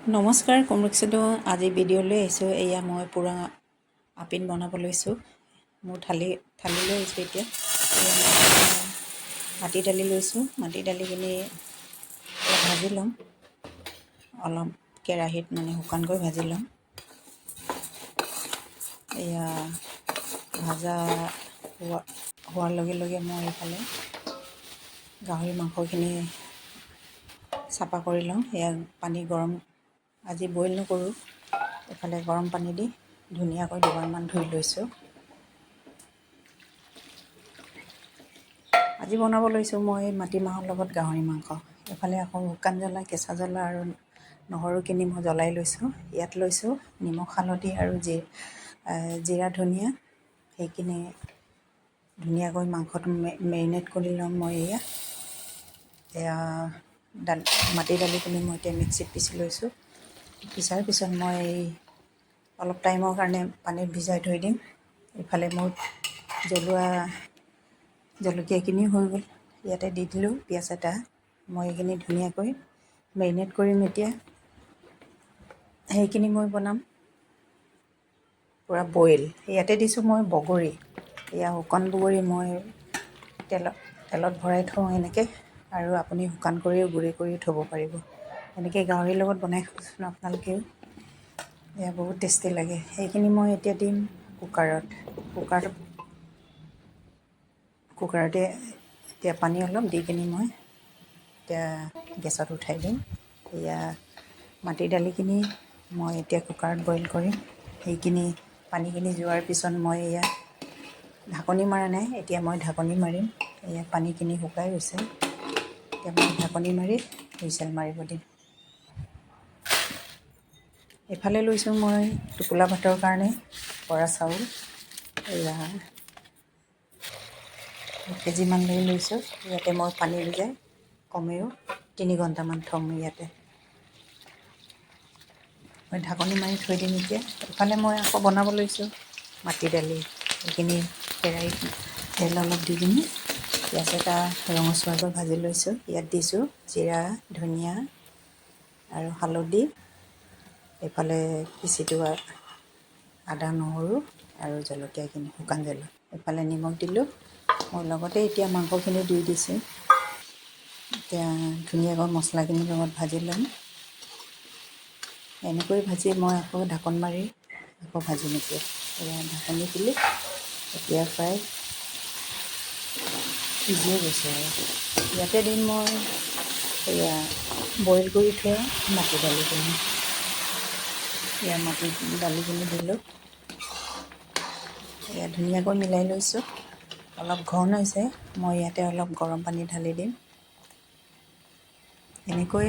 নমস্কাৰ, কুমৰুকচিটো আজি ভিডিঅ'লৈ আহিছোঁ। এয়া মই পূৰা আপিন বনাব লৈছোঁ। মোৰ থালি লৈ আহিছোঁ এতিয়া। মাটি দালি লৈছোঁ। মাটি দালিখিনি অলপ ভাজি ল'ম, অলপ কেৰাহীত মানে শুকানকৈ ভাজি ল'ম। এয়া ভাজা হোৱাৰ লগে লগে মই এইফালে গাহৰি মাংসখিনি চাফা কৰি লওঁ। এয়া পানী গৰম, আজি বইল নকৰোঁ, এইফালে গৰম পানী দি ধুনীয়াকৈ দুবাৰমান ধুই লৈছোঁ। আজি বনাব লৈছোঁ মই মাটিমাহৰ লগত গাহৰি মাংস। এইফালে আকৌ শুকান জ্বলা, কেঁচা জ্বলা আৰু নহৰুখিনি মই জ্বলাই লৈছোঁ। ইয়াত লৈছোঁ নিমখ, হালধি আৰু জিৰা, ধনিয়া। সেইখিনি ধুনীয়াকৈ মাংসটো মেৰিনেট কৰি ল'ম মই। এয়া মাটি দালিখিনি মই এতিয়া মিক্সিত পিচি লৈছোঁ। পিছাৰ পিছত মই অলপ টাইমৰ কাৰণে পানীত ভিজাই থৈ দিম। ইফালে মোৰ জলকীয়াখিনি হৈ গ'ল, ইয়াতে দি দিলোঁ পিঁয়াজ এটা। মই এইখিনি ধুনীয়াকৈ মেৰিনেট কৰিম এতিয়া। সেইখিনি মই বনাম পূৰা বইল। ইয়াতে দিছোঁ মই বগৰী, এয়া শুকান বগৰী মই তেলত ভৰাই থওঁ এনেকৈ, আৰু আপুনি শুকান কৰিও গুড়ি কৰি থ'ব পাৰিব। এনেকৈ গাহৰিৰ লগত বনাই খাবচোন আপোনালোকেও, এয়া বহুত টেষ্টি লাগে। সেইখিনি মই এতিয়া দিম কুকাৰতে এতিয়া পানী অলপ দি কিনি মই এতিয়া গেছত উঠাই দিম। এয়া মাটি দালিখিনি মই এতিয়া কুকাৰত বইল কৰিম। সেইখিনি পানীখিনি যোৱাৰ পিছত মই এয়া ঢাকনি মৰা নাই, এতিয়া মই ঢাকনি মাৰিম। এয়া পানীখিনি শুকাই গৈছে, এতিয়া মই ঢাকনি মাৰি হুইচেল মাৰিব দিম। এইফালে লৈছোঁ মই টোপোলা ভাতৰ কাৰণে বৰা চাউল, এয়া 1 কেজিমান লৈ লৈছোঁ। ইয়াতে মই পানী ভিজাই কমেও 3 ঘণ্টামান থ'ম। ইয়াতে মই ঢাকনি মাৰি থৈ দিম এতিয়া। এইফালে মই আকৌ বনাব লৈছোঁ মাটি দালি। এইখিনি কেৰাহীত তেল অলপ দি কিনি পিঁয়াজ এটা ৰঙচুৱাকৈ ভাজি লৈছোঁ। ইয়াত দিছোঁ জিৰা, ধনিয়া আৰু হালধি। এইফালে পিচি থোৱা আদা, নহৰু আৰু জলকীয়াখিনি, শুকান জ্বলা। এইফালে নিমখ দিলোঁ। মই লগতে এতিয়া মাংসখিনি দি দিছোঁ। এতিয়া ধুনীয়াকৈ মছলাখিনিৰ লগত ভাজি ল'ম। এনেকৈ ভাজি মই আকৌ ঢাকন মাৰি আকৌ ভাজিম এতিয়া। এয়া ঢাকনি দিলোঁ, এতিয়া প্ৰায় সিজিয়ে গৈছে আৰু ইয়াতে দিম মই এয়া বইল কৰি থোৱা মাটি দালিখিনি। এয়া মাটি দালিখিনি দিলোঁ। এয়া ধুনীয়াকৈ মিলাই লৈছোঁ। অলপ ঘন হৈছে, মই ইয়াতে অলপ গৰম পানী ঢালি দিম। এনেকৈ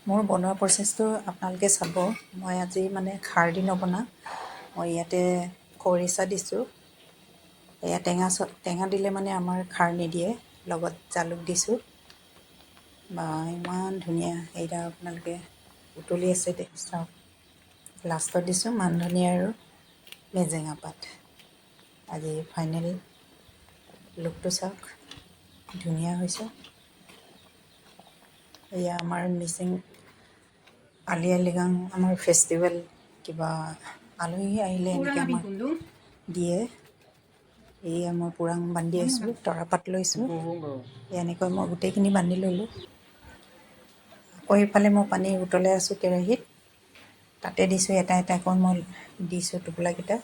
মোৰ বনোৱা প্ৰচেছটো আপোনালোকে চাব। মই আজি মানে খাৰ দি নবনাওঁ, মই ইয়াতে খৰিচা দিছোঁ। এয়া টেঙা দিলে মানে আমাৰ খাৰ নিদিয়ে, লগত জালুক দিছোঁ। বা ইমান ধুনীয়া, এইয়া আপোনালোকে উতলি আছে চাওক। লাষ্টত দিছোঁ মান ধনিয়া আৰু মেজেঙা পাত। আজি ফাইনেল লুকটো চাওক, ধুনীয়া হৈছে। এয়া আমাৰ মিচিং আলি আই লৃগাং আমাৰ ফেষ্টিভেল, কিবা আলহী আহিলে এনেকৈ আমাক দিয়ে। এয়া মই পোৰাং বান্ধি আছোঁ, তৰাপাত লৈছোঁ। এনেকৈ মই গোটেইখিনি বান্ধি ল'লোঁ। আকৌ এইফালে মই পানী উতলাই আছোঁ কেৰাহীত, তাতে দিছোঁ এটা এটাকৈ মই দিছোঁ টোপোলাকেইটা।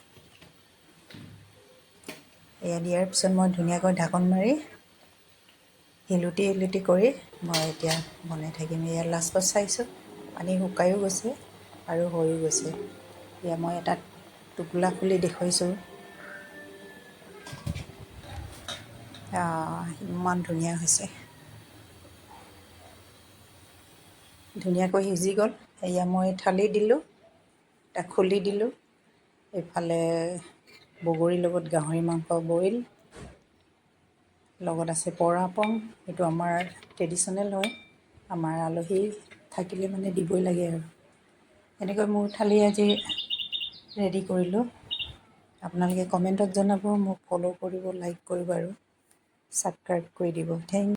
এয়া দিয়াৰ পিছত মই ধুনীয়াকৈ ঢাকন মাৰি এলুটি কৰি মই এতিয়া বনাই থাকিম। এয়া লাষ্টত চাইছোঁ পানী শুকায়ো গৈছে আৰু হৈও গৈছে। এয়া মই এটা টোপোলা খুলি দেখুৱাইছোঁ। ইমান ধুনীয়া হৈছে, ধুনীয়াকৈ সিজি গ'ল। এয়া মই থালি দিলোঁ, এটা খুলি দিলোঁ। এইফালে বগৰীৰ লগত গাহৰি মাংস বইল, লগত আছে পৰা আপং। এইটো আমাৰ ট্ৰেডিশ্যনেল হয়, আমাৰ আলহী থাকিলে মানে দিবই লাগে আৰু। এনেকৈ মোৰ থালি আজি ৰেডি কৰিলোঁ। আপোনালোকে কমেণ্টত জনাব, মোক ফ'ল' কৰিব, লাইক কৰিব আৰু ছাবস্ক্ৰাইব কৰি দিব। Thank U.